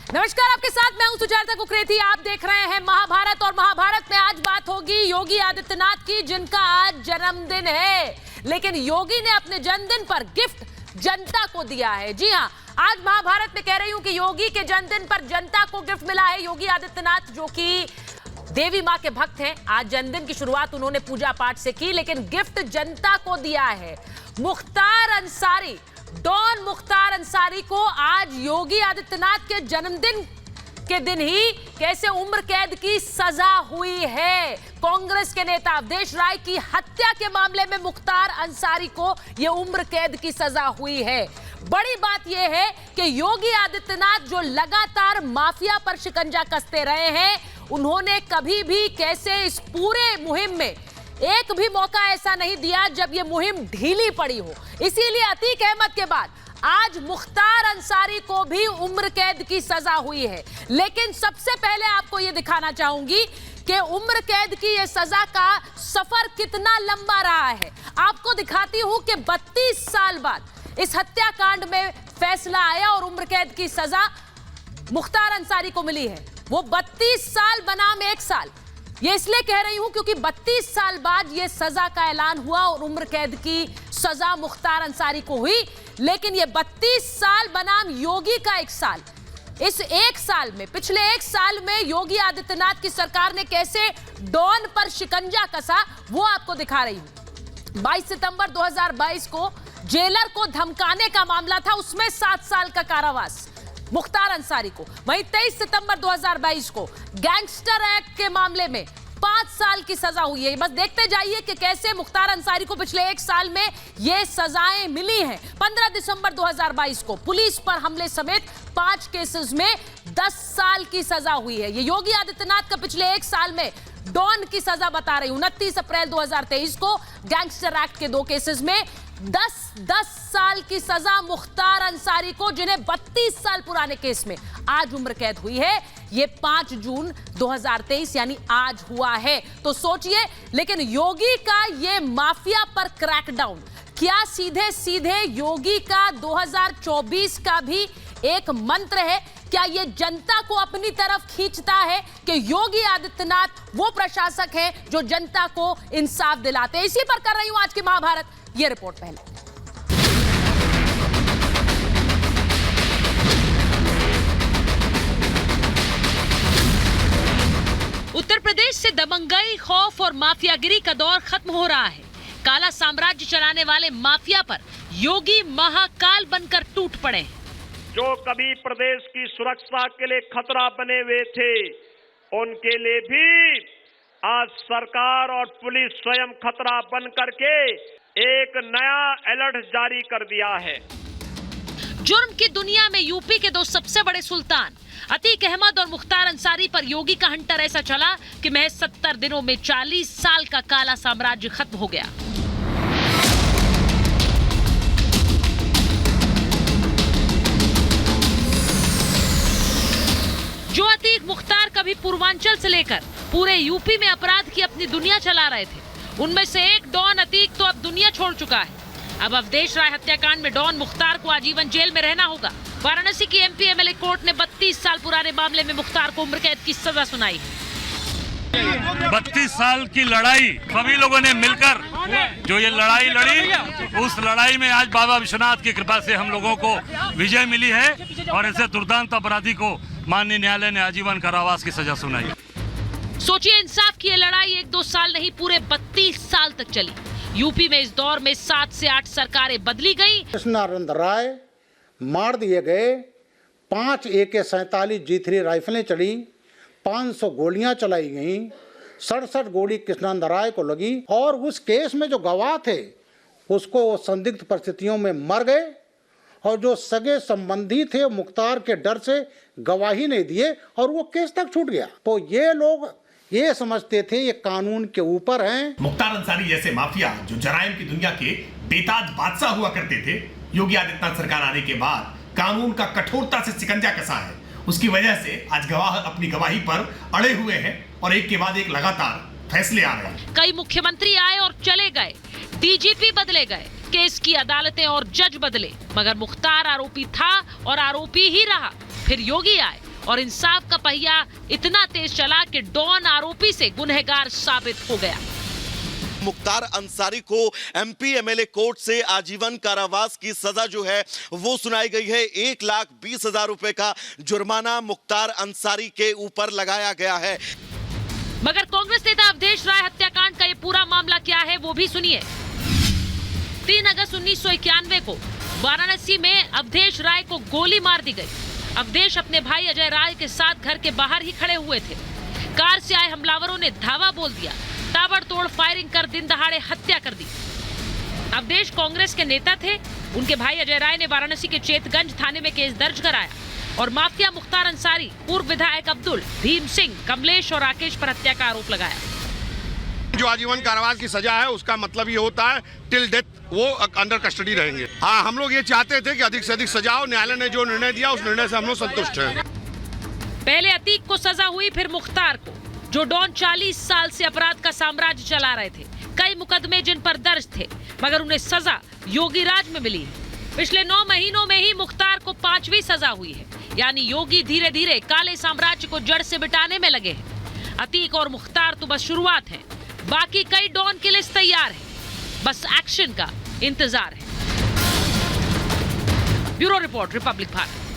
नमस्कार, आपके साथ मैं हूं सुजाता कुकरेती। आप देख रहे हैं महाभारत और महाभारत में आज बात होगी योगी आदित्यनाथ की, जिनका आज जन्मदिन है। लेकिन योगी ने अपने जन्मदिन पर गिफ्ट जनता को दिया है। जी हां, आज महाभारत में कह रही हूं कि योगी के जन्मदिन पर जनता को गिफ्ट मिला है। योगी आदित्यनाथ जो कि देवी मां के भक्त हैं, आज जन्मदिन की शुरुआत उन्होंने पूजा पाठ से की, लेकिन गिफ्ट जनता को दिया है। मुख्तार अंसारी, डॉन मुख्तार अंसारी को आज योगी आदित्यनाथ के जन्मदिन के दिन ही कैसे उम्र कैद की सजा हुई है। कांग्रेस के नेता अवधेश राय की हत्या के मामले में मुख्तार अंसारी को यह उम्र कैद की सजा हुई है। बड़ी बात यह है कि योगी आदित्यनाथ जो लगातार माफिया पर शिकंजा कसते रहे हैं, उन्होंने कभी भी कैसे इस पूरे मुहिम में एक भी मौका ऐसा नहीं दिया जब यह मुहिम ढीली पड़ी हो। इसीलिए अतीक अहमद के बाद आज मुख्तार अंसारी को भी उम्र कैद की सजा हुई है। लेकिन सबसे पहले आपको यह दिखाना चाहूंगी कि उम्र कैद की यह सजा का सफर कितना लंबा रहा है। आपको दिखाती हूं कि 32 साल बाद इस हत्याकांड में फैसला आया और उम्र कैद की सजा मुख्तार अंसारी को मिली है। वो 32 साल बनाम 1 साल, ये इसलिए कह रही हूं क्योंकि 32 साल बाद ये सजा का ऐलान हुआ और उम्र कैद की सजा मुख्तार अंसारी को हुई। लेकिन ये 32 साल बनाम योगी का 1 साल, इस 1 साल में, पिछले 1 साल में योगी आदित्यनाथ की सरकार ने कैसे डॉन पर शिकंजा कसा, वो आपको दिखा रही हूं। 22 सितंबर 2022 को जेलर को धमकाने का मामला था, उसमें 7 साल का कारावास मुख्तार अंसारी को। वहीं 23 सितंबर 2022 को गैंगस्टर एक्ट के मामले में 5 साल की सजा हुई है। बस देखते जाइए कि कैसे मुख्तार अंसारी को पिछले 1 साल में ये सजाएं मिली हैं। 15 दिसंबर 2022 को पुलिस पर हमले समेत 5 केसेस में 10 साल की सजा हुई है। ये योगी आदित्यनाथ का पिछले 1 साल में डॉन की सजा बता रही हूं। 29 अप्रैल 2023 को गैंगस्टर एक्ट के 2 केसेस में 10 साल की सजा मुख्तार अंसारी को, जिन्हें 32 साल पुराने केस में आज उम्र कैद हुई है। ये 5 जून 2023 यानी आज हुआ है। तो सोचिए, लेकिन योगी का ये माफिया पर क्रैकडाउन क्या सीधे सीधे योगी का 2024 का भी एक मंत्र है? क्या ये जनता को अपनी तरफ खींचता है कि योगी आदित्यनाथ वो प्रशासक हैं जो जनता को इंसाफ दिलाते हैं? इसी पर कर रही हूं आज की महाभारत। ये रिपोर्ट पहले। उत्तर प्रदेश से दबंगई, खौफ और माफियागिरी का दौर खत्म हो रहा है। काला साम्राज्य चलाने वाले माफिया पर योगी महाकाल बनकर टूट पड़े। जो कभी प्रदेश की सुरक्षा के लिए खतरा बने हुए थे, उनके लिए भी आज सरकार और पुलिस स्वयं खतरा बन करके एक नया अलर्ट जारी कर दिया है। जुर्म की दुनिया में यूपी के 2 सबसे बड़े सुल्तान अतीक अहमद और मुख्तार अंसारी पर योगी का हंटर ऐसा चला कि महज 70 दिनों में 40 साल का काला साम्राज्य खत्म हो गया। जो अतीक मुख्तार कभी पूर्वांचल से लेकर पूरे यूपी में अपराध की अपनी दुनिया चला रहे थे, उनमें से एक डॉन अतीक तो अब दुनिया छोड़ चुका है। अब अवधेश राय हत्याकांड में डॉन मुख्तार को आजीवन जेल में रहना होगा। वाराणसी की एमपी एमएलए कोर्ट ने 32 साल पुराने मामले में मुख्तार को उम्र कैद की सजा सुनाई है। 32 साल की लड़ाई, सभी लोगों ने मिलकर जो ये लड़ाई लड़ी, उस लड़ाई में आज बाबा विश्वनाथ की कृपा से हम लोगों को विजय मिली है और ऐसे दुर्दांत अपराधी को माननीय न्यायालय ने आजीवन कारावास की सजा सुनाई। सोचिए, इंसाफ की ये लड़ाई 1-2 साल नहीं, पूरे 32 साल तक चली। यूपी में इस दौर में 7 से 8 सरकारें बदली गई। कृष्णानंद राय मार दिए गए, 5 AK-47 G3 राइफलें चली, 500 गोलियां चलाई गईं, 67 गोली कृष्णानंद राय को लगी और उस केस में जो गवाह थे उसको संदिग्ध परिस्थितियों में मर गए और जो सगे संबंधी थे मुख्तार के डर से गवाही नहीं दिए और वो केस तक छूट गया। तो ये लोग ये समझते थे ये कानून के ऊपर हैं। मुख्तार अंसारी जैसे माफिया जो जराइम की दुनिया के बेताज बादशाह हुआ करते थे, योगी आदित्यनाथ सरकार आने के बाद कानून का कठोरता से शिकंजा कसा है। उसकी वजह से आज गवाह अपनी गवाही पर अड़े हुए हैं और एक के बाद एक लगातार फैसले आ रहे हैं। कई मुख्यमंत्री आए और चले गए, डीजीपी बदले गए, केस की अदालतें और जज बदले, मगर मुख्तार आरोपी था और आरोपी ही रहा। फिर योगी आए और इंसाफ का पहिया इतना तेज चला कि डॉन आरोपी से गुनहगार साबित हो गया। मुख्तार अंसारी को एमपी एमएलए कोर्ट से आजीवन कारावास की सजा जो है वो सुनाई गई है। 1,20,000 रुपए का जुर्माना मुख्तार अंसारी के ऊपर लगाया गया है। मगर कांग्रेस नेता अवधेश राय हत्याकांड का ये पूरा मामला क्या है वो भी सुनिए। 3 अगस्त 1991 को वाराणसी में अवधेश राय को गोली मार दी गई। अवधेश अपने भाई अजय राय के साथ घर के बाहर ही खड़े हुए थे। कार से आए हमलावरों ने धावा बोल दिया, ताबड़तोड़ फायरिंग कर दिन दहाड़े हत्या कर दी। अवधेश कांग्रेस के नेता थे। उनके भाई अजय राय ने वाराणसी के चेतगंज थाने में केस दर्ज कराया और माफिया मुख्तार अंसारी, पूर्व विधायक अब्दुल, भीम सिंह, कमलेश और राकेश पर हत्या का आरोप लगाया। जो आजीवन कारावास की सजा है उसका मतलब ये होता है टिल डेथ वो अंडर कस्टडी रहेंगे। हाँ, हम लोग ये चाहते थे कि अधिक से अधिक सजा हो। न्यायालय ने जो निर्णय दिया उस निर्णय से हम लोग संतुष्ट हैं। पहले अतीक को सजा हुई, फिर मुख्तार को, जो डॉन 40 साल से अपराध का साम्राज्य चला रहे थे। कई मुकदमे जिन पर दर्ज थे, मगर उन्हें सजा योगी राज में मिली है। पिछले 9 महीनों में ही मुख्तार को 5वीं सजा हुई है। यानी योगी धीरे धीरे काले साम्राज्य को जड़ से मिटाने में लगे हैं। अतीक और मुख्तार तो बस शुरुआत है, बाकी कई डॉन की लिस्ट तैयार है, बस एक्शन का इंतजार है। Bureau report, Republic Bharat.